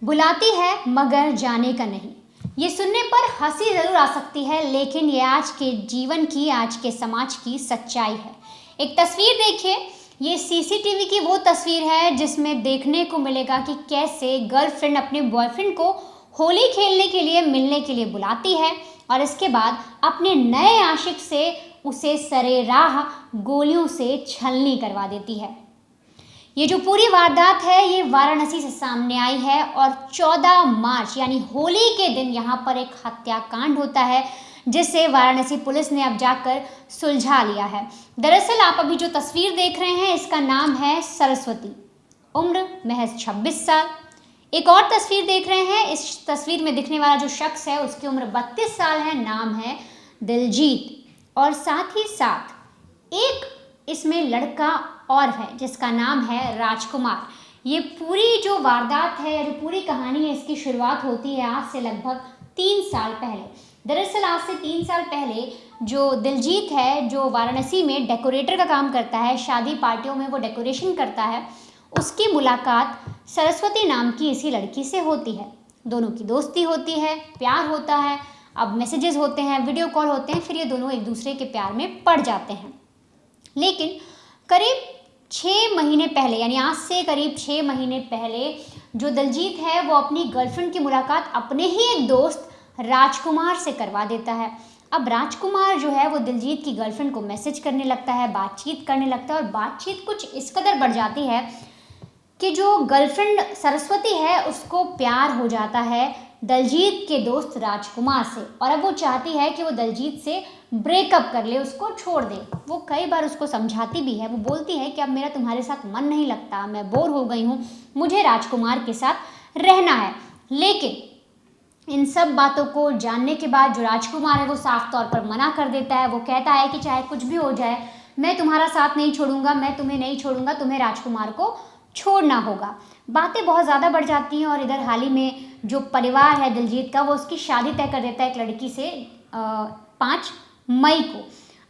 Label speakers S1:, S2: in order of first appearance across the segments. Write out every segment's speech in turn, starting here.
S1: बुलाती है मगर जाने का नहीं। ये सुनने पर हंसी जरूर आ सकती है, लेकिन ये आज के जीवन की, आज के समाज की सच्चाई है। एक तस्वीर देखिए, ये सीसीटीवी की वो तस्वीर है जिसमें देखने को मिलेगा कि कैसे गर्लफ्रेंड अपने बॉयफ्रेंड को होली खेलने के लिए, मिलने के लिए बुलाती है और इसके बाद अपने नए आशिक से उसे सरेराह गोलियों से छलनी करवा देती है। ये जो पूरी वारदात है ये वाराणसी से सामने आई है और 14 मार्च यानी होली के दिन यहाँ पर एक हत्याकांड होता है जिसे वाराणसी पुलिस ने अब जाकर सुलझा लिया है। दरअसल आप अभी जो तस्वीर देख रहे हैं इसका नाम है सरस्वती, उम्र महज 26 साल। एक और तस्वीर देख रहे हैं, इस तस्वीर में दिखने वाला जो शख्स है उसकी उम्र 32 साल है, नाम है दिलजीत। और साथ ही साथ एक इसमें लड़का और है जिसका नाम है राजकुमार। ये पूरी जो वारदात है, जो पूरी कहानी है, इसकी शुरुआत होती है आज से लगभग 3 साल पहले। दरअसल आज से 3 साल पहले जो दिलजीत है, जो वाराणसी में डेकोरेटर का काम करता है, शादी पार्टियों में वो डेकोरेशन करता है, उसकी मुलाकात सरस्वती नाम की इसी लड़की से होती है। दोनों की दोस्ती होती है, प्यार होता है, अब मैसेजेस होते हैं, वीडियो कॉल होते हैं, फिर ये दोनों एक दूसरे के प्यार में पड़ जाते हैं। लेकिन करीब 6 महीने पहले, यानी आज से करीब 6 महीने पहले, जो दिलजीत है वो अपनी गर्लफ्रेंड की मुलाकात अपने ही एक दोस्त राजकुमार से करवा देता है। अब राजकुमार जो है वो दिलजीत की गर्लफ्रेंड को मैसेज करने लगता है, बातचीत करने लगता है और बातचीत कुछ इस कदर बढ़ जाती है कि जो गर्लफ्रेंड सरस्वती है उसको प्यार हो जाता है दिलजीत के दोस्त राजकुमार से और अब वो चाहती है कि वो दिलजीत से ब्रेकअप कर ले, उसको छोड़ दे। वो कई बार उसको समझाती भी है, वो बोलती है कि अब मेरा तुम्हारे साथ मन नहीं लगता, मैं बोर हो गई हूँ, मुझे राजकुमार के साथ रहना है। लेकिन इन सब बातों को जानने के बाद जो राजकुमार है वो साफ तौर पर मना कर देता है। वो कहता है कि चाहे कुछ भी हो जाए मैं तुम्हारा साथ नहीं छोड़ूंगा, मैं तुम्हें नहीं छोड़ूंगा, तुम्हें राजकुमार को छोड़ना होगा। बातें बहुत ज़्यादा बढ़ जाती हैं और इधर हाल ही में जो परिवार है दिलजीत का वो उसकी शादी तय कर देता है एक लड़की से 5 मई को।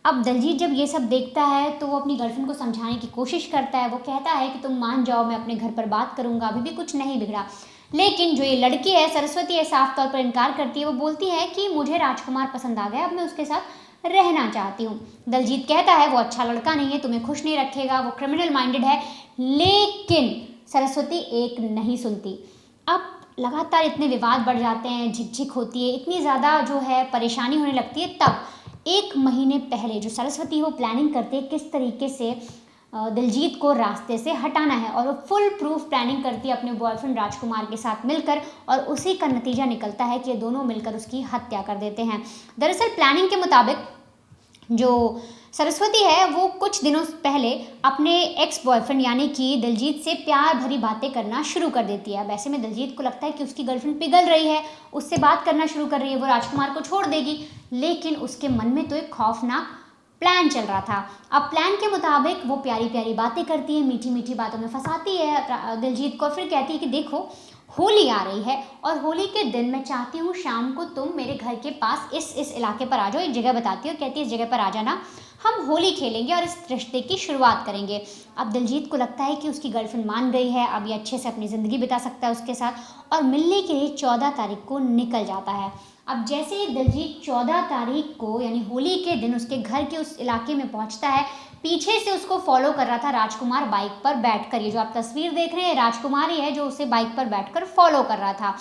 S1: अब दिलजीत जब ये सब देखता है तो वो अपनी गर्लफ्रेंड को समझाने की कोशिश करता है। वो कहता है कि तुम मान जाओ, मैं अपने घर पर बात करूंगा, अभी भी कुछ नहीं बिगड़ा। लेकिन जो ये लड़की है सरस्वती है साफ तौर पर इनकार करती है। वो बोलती है कि मुझे राजकुमार पसंद आ गया, अब मैं उसके साथ रहना चाहती हूँ। दिलजीत कहता है वो अच्छा लड़का नहीं है, तुम्हें खुश नहीं रखेगा, वो क्रिमिनल माइंडेड है। लेकिन सरस्वती एक नहीं सुनती। अब लगातार इतने विवाद बढ़ जाते हैं, झिकझिक होती है, इतनी ज़्यादा जो है परेशानी होने लगती है। तब 1 महीने पहले जो सरस्वती वो प्लानिंग करती है किस तरीके से दिलजीत को रास्ते से हटाना है और वो फुल प्रूफ प्लानिंग करती है अपने बॉयफ्रेंड राजकुमार के साथ मिलकर और उसी का नतीजा निकलता है कि ये दोनों मिलकर उसकी हत्या कर देते हैं। दरअसल प्लानिंग के मुताबिक जो सरस्वती है वो कुछ दिनों पहले अपने एक्स बॉयफ्रेंड यानी कि दिलजीत से प्यार भरी बातें करना शुरू कर देती है। वैसे में दिलजीत को लगता है कि उसकी गर्लफ्रेंड पिघल रही है, उससे बात करना शुरू कर रही है, वो राजकुमार को छोड़ देगी। लेकिन उसके मन में तो एक खौफनाक प्लान चल रहा था। अब प्लान के मुताबिक वो प्यारी प्यारी बातें करती है, मीठी मीठी बातों में फंसाती है दिलजीत को। फिर कहती है कि देखो होली आ रही है और होली के दिन मैं चाहती हूँ शाम को तुम मेरे घर के पास इस इलाके पर आ जाओ। एक जगह बताती है और कहती है इस जगह पर आ जाना, हम होली खेलेंगे और इस रिश्ते की शुरुआत करेंगे। अब दिलजीत को लगता है कि उसकी गर्लफ्रेंड मान गई है, अब ये अच्छे से अपनी ज़िंदगी बिता सकता है उसके साथ और मिलने के लिए 14 तारीख को निकल जाता है। अब जैसे ही दिलजीत 14 तारीख को यानी होली के दिन उसके घर के उस इलाके में पहुंचता है, पीछे से उसको फॉलो कर रहा था राजकुमार बाइक पर बैठकर। ये जो आप तस्वीर देख रहे हैं राजकुमार ही है जो उसे बाइक पर बैठकर फॉलो कर रहा था।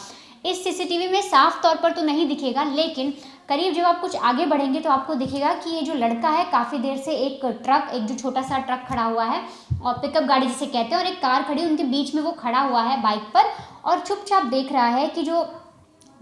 S1: इस सीसीटीवी में साफ तौर पर तो नहीं दिखेगा, लेकिन करीब जब आप कुछ आगे बढ़ेंगे तो आपको दिखेगा कि ये जो लड़का है काफ़ी देर से एक जो छोटा सा ट्रक खड़ा हुआ है और पिकअप गाड़ी जिसे कहते हैं और एक कार खड़ी, उनके बीच में वो खड़ा हुआ है बाइक पर और चुपचाप देख रहा है कि जो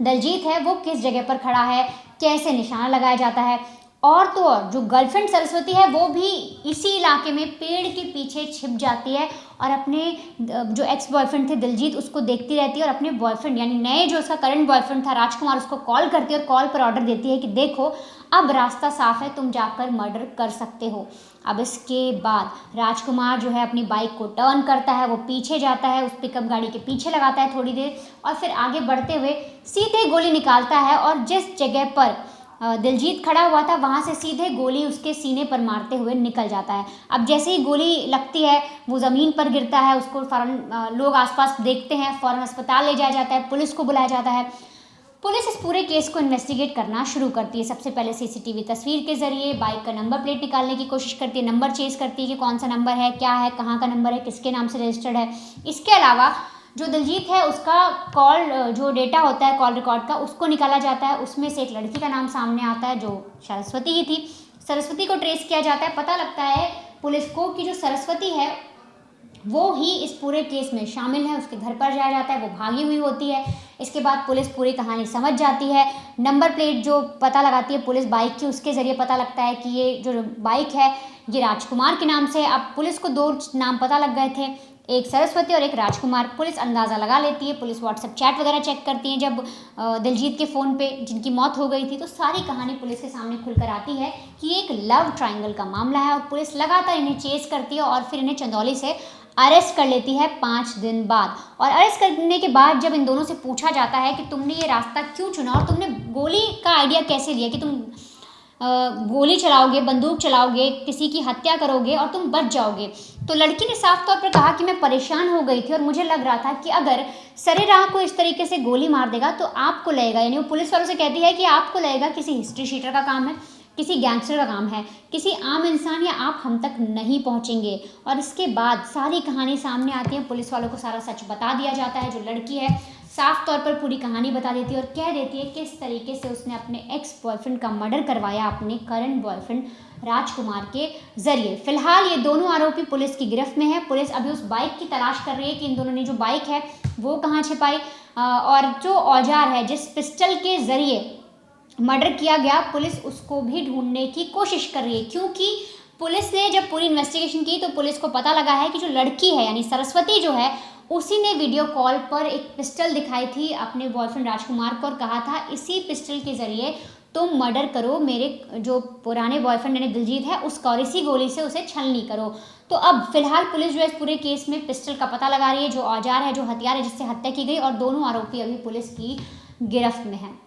S1: दिलजीत है वो किस जगह पर खड़ा है, कैसे निशाना लगाया जाता है। और तो और जो गर्लफ्रेंड सरस्वती है वो भी इसी इलाके में पेड़ के पीछे छिप जाती है और अपने जो एक्स बॉयफ्रेंड थे दिलजीत उसको देखती रहती है और अपने बॉयफ्रेंड यानी नए जो उसका करंट बॉयफ्रेंड था राजकुमार उसको कॉल करती है और कॉल पर ऑर्डर देती है कि देखो अब रास्ता साफ है, तुम जाकर मर्डर कर सकते हो। अब इसके बाद राजकुमार जो है अपनी बाइक को टर्न करता है, वो पीछे जाता है, उस पिकअप गाड़ी के पीछे लगाता है थोड़ी देर और फिर आगे बढ़ते हुए सीधे गोली निकालता है और जिस जगह पर दिलजीत खड़ा हुआ था वहाँ से सीधे गोली उसके सीने पर मारते हुए निकल जाता है। अब जैसे ही गोली लगती है वो ज़मीन पर गिरता है, उसको फ़ौरन लोग आसपास देखते हैं, फ़ौरन अस्पताल ले जाया जाता है, पुलिस को बुलाया जाता है। पुलिस इस पूरे केस को इन्वेस्टिगेट करना शुरू करती है। सबसे पहले सीसीटीवी तस्वीर के जरिए बाइक का नंबर प्लेट निकालने की कोशिश करती है, नंबर चेज करती है कि कौन सा नंबर है, क्या है, कहाँ का नंबर है, किसके नाम से रजिस्टर्ड है। इसके अलावा जो दिलजीत है उसका कॉल जो डेटा होता है कॉल रिकॉर्ड का, उसको निकाला जाता है। उसमें से एक लड़की का नाम सामने आता है जो सरस्वती ही थी। सरस्वती को ट्रेस किया जाता है। पता लगता है पुलिस को कि जो सरस्वती है वो ही इस पूरे केस में शामिल है। उसके घर पर जाया जाता है, वो भागी हुई होती है। इसके बाद पुलिस पूरी कहानी समझ जाती है। नंबर प्लेट जो पता लगाती है पुलिस बाइक की, उसके ज़रिए पता लगता है कि ये जो बाइक है ये राजकुमार के नाम से है। अब पुलिस को 2 नाम पता लग गए थे, एक सरस्वती और एक राजकुमार। पुलिस अंदाज़ा लगा लेती है। पुलिस व्हाट्सएप चैट वगैरह चेक करती है जब दिलजीत के फ़ोन पे जिनकी मौत हो गई थी, तो सारी कहानी पुलिस के सामने खुलकर आती है कि ये एक लव ट्रायंगल का मामला है। और पुलिस लगातार इन्हें चेस करती है और फिर इन्हें चंदौली से अरेस्ट कर लेती है 5 दिन बाद। और अरेस्ट करने के बाद जब इन दोनों से पूछा जाता है कि तुमने ये रास्ता क्यों चुना और तुमने गोली का आइडिया कैसे लिया कि तुम गोली चलाओगे, बंदूक चलाओगे, किसी की हत्या करोगे और तुम बच जाओगे, तो लड़की ने साफ तौर पर कहा कि मैं परेशान हो गई थी और मुझे लग रहा था कि अगर सरेराह को इस तरीके से गोली मार देगा तो आपको लगेगा, यानी वो पुलिस वालों से कहती है कि आपको लगेगा किसी हिस्ट्री शीटर का काम है, किसी गैंगस्टर का काम है, किसी आम इंसान या आप हम तक नहीं पहुंचेंगे। और इसके बाद सारी कहानी सामने आती है। पुलिस वालों को सारा सच बता दिया जाता है। जो लड़की है साफ तौर पर पूरी कहानी बता देती है और कह देती है किस तरीके से उसने अपने एक्स बॉयफ्रेंड का मर्डर करवाया अपने करंट बॉयफ्रेंड राजकुमार के जरिए। फिलहाल ये दोनों आरोपी पुलिस की गिरफ्त में है। पुलिस अभी उस बाइक की तलाश कर रही है कि इन दोनों ने जो बाइक है वो कहाँ छिपाई, और जो औजार है जिस पिस्टल के जरिए मर्डर किया गया, पुलिस उसको भी ढूंढने की कोशिश कर रही है। क्योंकि पुलिस ने जब पूरी इन्वेस्टिगेशन की तो पुलिस को पता लगा है कि जो लड़की है यानी सरस्वती जो है उसी ने वीडियो कॉल पर एक पिस्टल दिखाई थी अपने बॉयफ्रेंड राजकुमार को और कहा था इसी पिस्टल के ज़रिए तुम मर्डर करो मेरे जो पुराने बॉयफ्रेंड यानी दिलजीत है उसका, और इसी गोली से उसे छलनी करो। तो अब फिलहाल पुलिस जो है इस पूरे केस में पिस्टल का पता लगा रही है, जो औजार है, जो हथियार है जिससे हत्या की गई, और दोनों आरोपी अभी पुलिस की गिरफ्त में हैं।